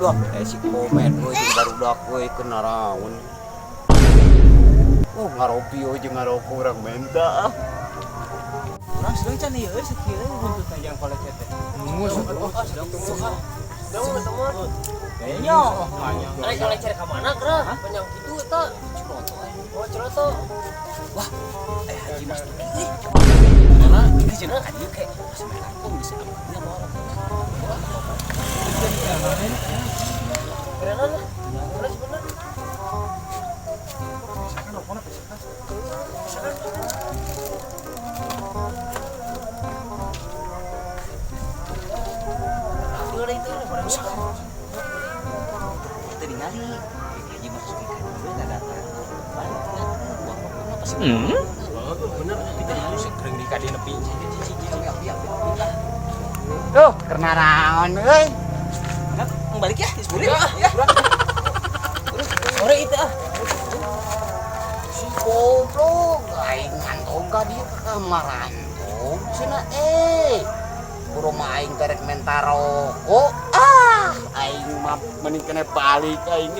Wah, si komen euy jeung barudak euy kena raun. Oh, ngaropi euy jeung ngaroko urang menta. Urang sedang can ieu sakieu buntut yang kolek teh. Mus. Teman. Kayaknya. Rek ngelecer ka mana geura? Panjang kitu eta. Ciroto Oh, Ciroto. Wah, Haji Mas Tuki euy. Mana? Ini cenah adieu ke sampai kampung bisa apa dia mau. Kerenan lah. Terus bener. Misalkan opona misalkan. Udah itu barang Kita ningali. Haji Mas Tuki kan enggak datang. Bener kita harus kering di kadi nepi. Tuh, kena raun euy. balik ya, disebulin. Ya. Sore itu ah. Si goblok aing ngantong ka dieu ka kamaran. Oh, cenah Buru mah aing terek menta rokok. Aing mah mending kena balik aing.